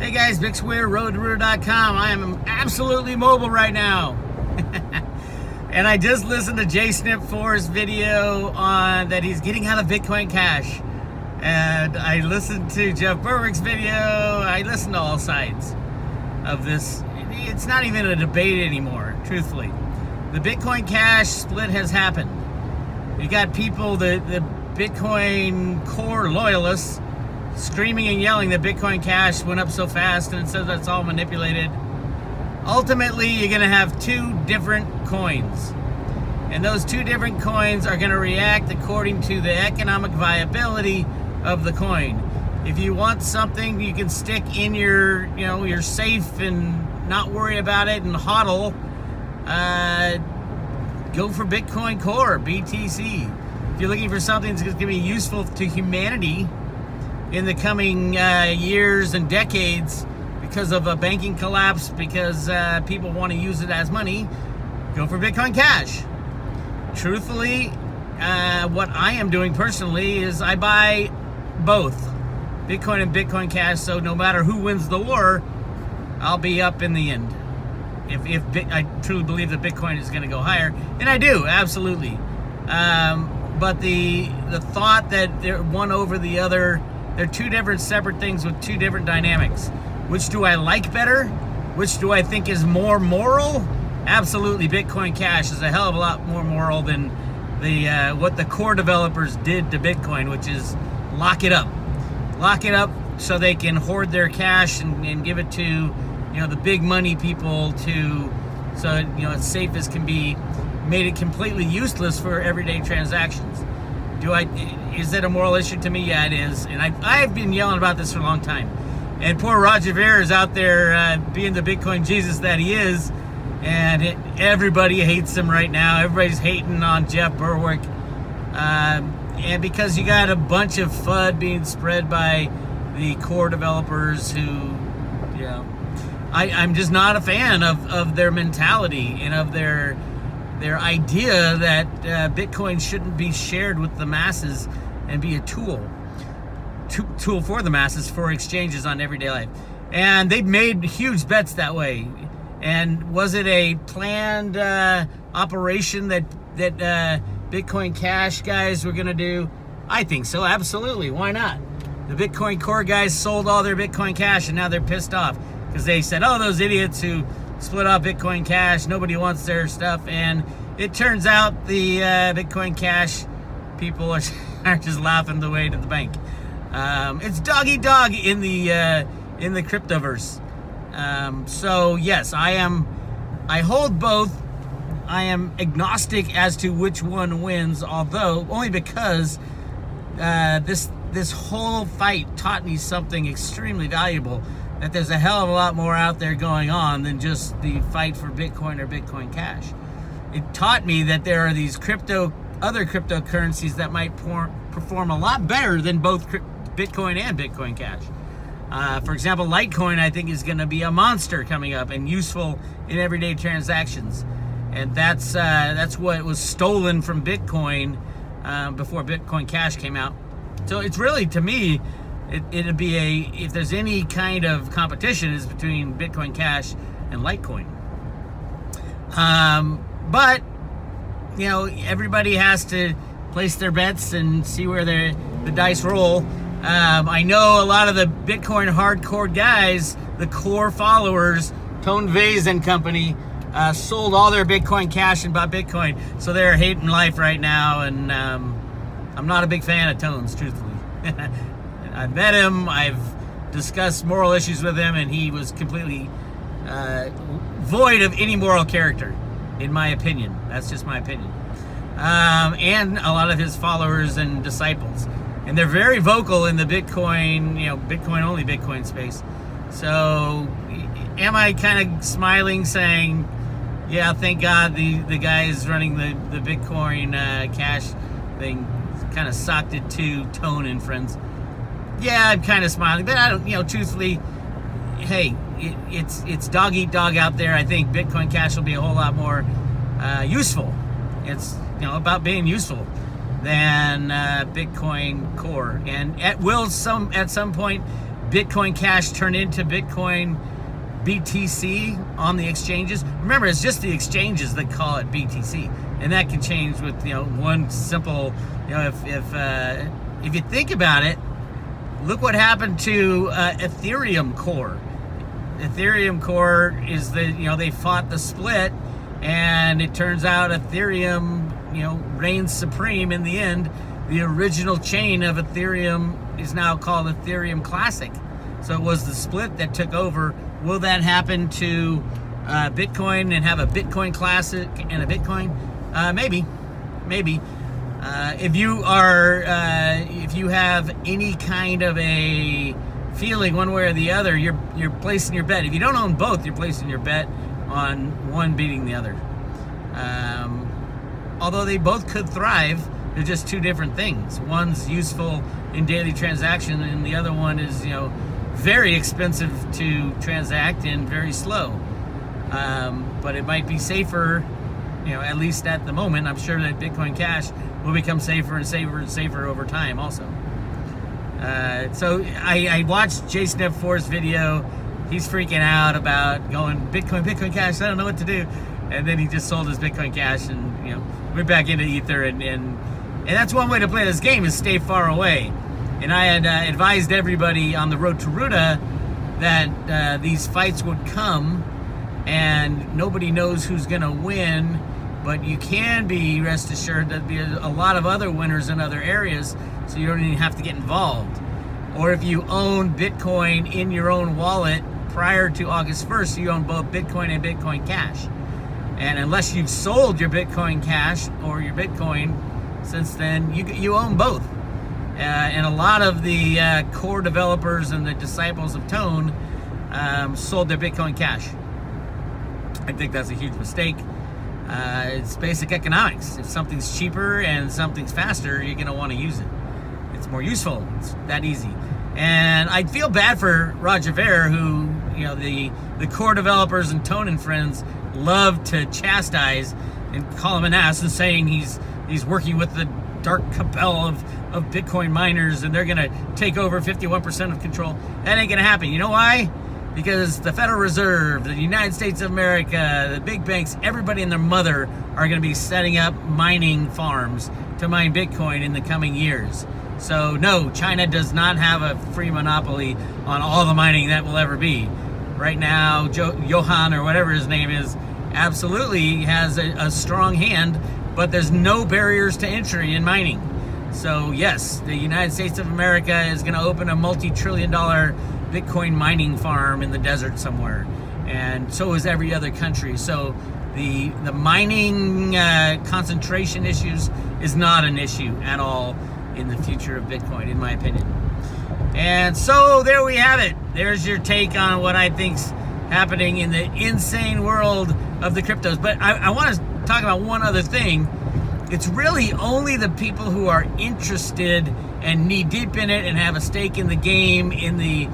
Hey guys, Weir, roadrooter.com. I am absolutely mobile right now. And I just listened to Jay Snip4's video on that he's getting out of Bitcoin Cash. And I listened to Jeff Berwick's video. I listened to all sides of this. It's not even a debate anymore, truthfully. The Bitcoin Cash split has happened. You got people, the Bitcoin core loyalists, screaming and yelling that Bitcoin Cash went up so fast and it says that's all manipulated. Ultimately, you're going to have two different coins. And those two different coins are going to react according to the economic viability of the coin. If you want something you can stick in your, your safe and not worry about it and hodl, go for Bitcoin Core, BTC. If you're looking for something that's going to be useful to humanity in the coming years and decades because of a banking collapse, because people want to use it as money, go for Bitcoin Cash. Truthfully, what I am doing personally is I buy both Bitcoin and Bitcoin Cash, so no matter who wins the war, I'll be up in the end. If I truly believe that Bitcoin is going to go higher, and I do, absolutely. But the thought that they're one over the other, they're two different separate things with two different dynamics. Which do I like better? Which do I think is more moral? Absolutely, Bitcoin Cash is a hell of a lot more moral than what the core developers did to Bitcoin, which is lock it up. Lock it up so they can hoard their cash and give it to the big money people so it's safe as can be, made it completely useless for everyday transactions. Is that a moral issue to me? Yeah, it is. And I've been yelling about this for a long time. And poor Roger Weir is out there being the Bitcoin Jesus that he is. And everybody hates him right now. Everybody's hating on Jeff Berwick. And because you got a bunch of FUD being spread by the core developers who, I'm just not a fan of their mentality and of their idea that Bitcoin shouldn't be shared with the masses and be a tool for the masses for exchanges on everyday life. And they've made huge bets that way. And was it a planned operation that Bitcoin Cash guys were going to do? I think so, absolutely. Why not? The Bitcoin Core guys sold all their Bitcoin Cash and now they're pissed off because they said, oh, those idiots who split off Bitcoin Cash, nobody wants their stuff. And it turns out the Bitcoin Cash people are just laughing the way to the bank. It's dog eat dog in the cryptoverse. So yes, I hold both. I am agnostic as to which one wins, although only because this whole fight taught me something extremely valuable, that there's a hell of a lot more out there going on than just the fight for Bitcoin or Bitcoin Cash. It taught me that there are these other cryptocurrencies that might perform a lot better than both Bitcoin and Bitcoin Cash. For example, Litecoin, I think, is going to be a monster coming up and useful in everyday transactions. And that's what was stolen from Bitcoin before Bitcoin Cash came out. So it's really, to me, it'd be if there's any kind of competition, is between Bitcoin Cash and Litecoin. But everybody has to place their bets and see where the dice roll. I know a lot of the Bitcoin hardcore guys, the core followers, Tone Vase and company, sold all their Bitcoin Cash and bought Bitcoin, so they're hating life right now. And I'm not a big fan of Tone's, truthfully. I've met him, I've discussed moral issues with him, and he was completely void of any moral character, in my opinion. That's just my opinion. And a lot of his followers and disciples. And they're very vocal in the Bitcoin, Bitcoin only Bitcoin space. So am I kind of smiling saying, yeah, thank God the guys running the Bitcoin Cash thing kind of socked it to Tone and friends? Yeah, I'm kind of smiling, but I don't, truthfully, hey, it's dog eat dog out there. I think Bitcoin Cash will be a whole lot more useful. It's about being useful than Bitcoin Core, and at some point Bitcoin Cash turn into Bitcoin BTC on the exchanges? Remember, it's just the exchanges that call it BTC, and that can change with, you know, one simple, you know, if you think about it, look what happened to Ethereum Core. Ethereum Core is the, you know, they fought the split, and it turns out Ethereum, you know, reigns supreme in the end. The original chain of Ethereum is now called Ethereum Classic. So it was the split that took over. Will that happen to Bitcoin and have a Bitcoin Classic and a Bitcoin? Maybe. If you have any kind of a feeling one way or the other, you're placing your bet. If you don't own both, you're placing your bet on one beating the other. Although they both could thrive, they're just two different things. One's useful in daily transaction, and the other one is, you know, very expensive to transact and very slow. But it might be safer, you know, at least at the moment. I'm sure that Bitcoin Cash will become safer and safer and safer over time also. So I watched Jason F4's video. He's freaking out about going Bitcoin Cash, I don't know what to do. And then he just sold his Bitcoin Cash and, you know, went back into Ether. And that's one way to play this game, is stay far away. And I had advised everybody on the road to Ruta that these fights would come, and nobody knows who's going to win, but you can be rest assured that there's a lot of other winners in other areas, so you don't even have to get involved. Or if you own Bitcoin in your own wallet prior to August 1st, you own both Bitcoin and Bitcoin Cash. And unless you've sold your Bitcoin Cash or your Bitcoin since then, you own both. And a lot of the core developers and the disciples of Tone sold their Bitcoin Cash. I think that's a huge mistake. It's basic economics. If something's cheaper and something's faster, you're going to want to use it. It's more useful. It's that easy. And I feel bad for Roger Weir, who, you know, the core developers and Tone and friends love to chastise and call him an ass, and saying he's working with the dark cabal of Bitcoin miners and they're going to take over 51% of control. That ain't going to happen. You know why? Because the Federal Reserve, the United States of America, the big banks, everybody and their mother are going to be setting up mining farms to mine Bitcoin in the coming years. So no, China does not have a free monopoly on all the mining that will ever be. Right now, Johan, or whatever his name is, absolutely has a strong hand, but there's no barriers to entry in mining. So yes, the United States of America is going to open a multi-trillion-dollar Bitcoin mining farm in the desert somewhere, and so is every other country. So the mining concentration issues is not an issue at all in the future of Bitcoin, in my opinion. And so there we have it. There's your take on what I think's happening in the insane world of the cryptos. But I want to talk about one other thing. It's really only the people who are interested and knee deep in it and have a stake in the game, in the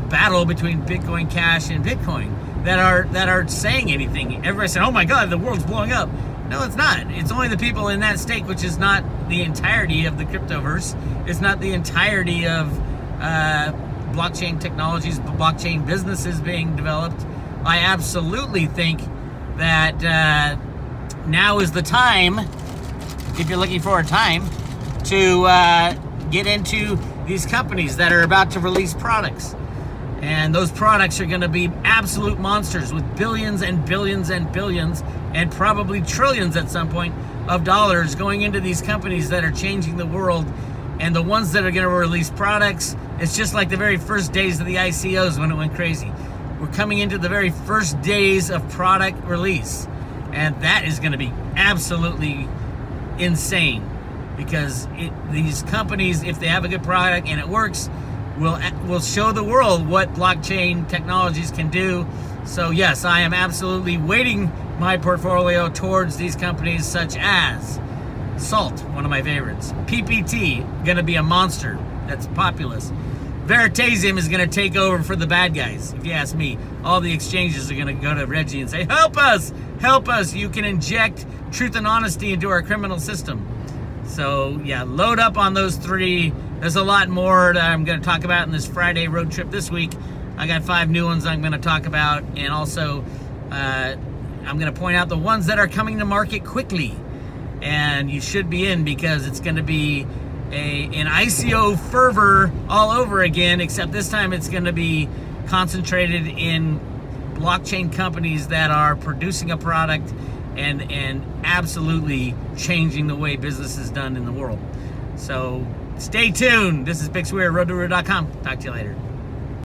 battle between Bitcoin Cash and Bitcoin, that are saying anything. Everybody said, "Oh my God, the world's blowing up." No, it's not. It's only the people in that stake, which is not the entirety of the cryptoverse. It's not the entirety of blockchain technologies, blockchain businesses being developed. I absolutely think that now is the time, if you're looking for a time, to get into these companies that are about to release products. And those products are going to be absolute monsters with billions and billions and billions and probably trillions at some point of dollars going into these companies that are changing the world. And the ones that are going to release products, it's just like the very first days of the ICOs when it went crazy. We're coming into the very first days of product release. And that is going to be absolutely insane, because these companies, if they have a good product and it works, will show the world what blockchain technologies can do. So yes, I am absolutely weighting my portfolio towards these companies, such as Salt, one of my favorites. PPT, going to be a monster that's populous. Veritasium is going to take over for the bad guys, if you ask me. All the exchanges are going to go to Reggie and say, help us, help us. You can inject truth and honesty into our criminal system. So yeah, load up on those three There's a lot more that I'm going to talk about in this Friday road trip this week. I got 5 new ones I'm going to talk about, and also I'm going to point out the ones that are coming to market quickly. And you should be in, because it's going to be an ICO fervor all over again, except this time it's going to be concentrated in blockchain companies that are producing a product and absolutely changing the way business is done in the world. So stay tuned. This is Weir, roadtoweir.com. Talk to you later.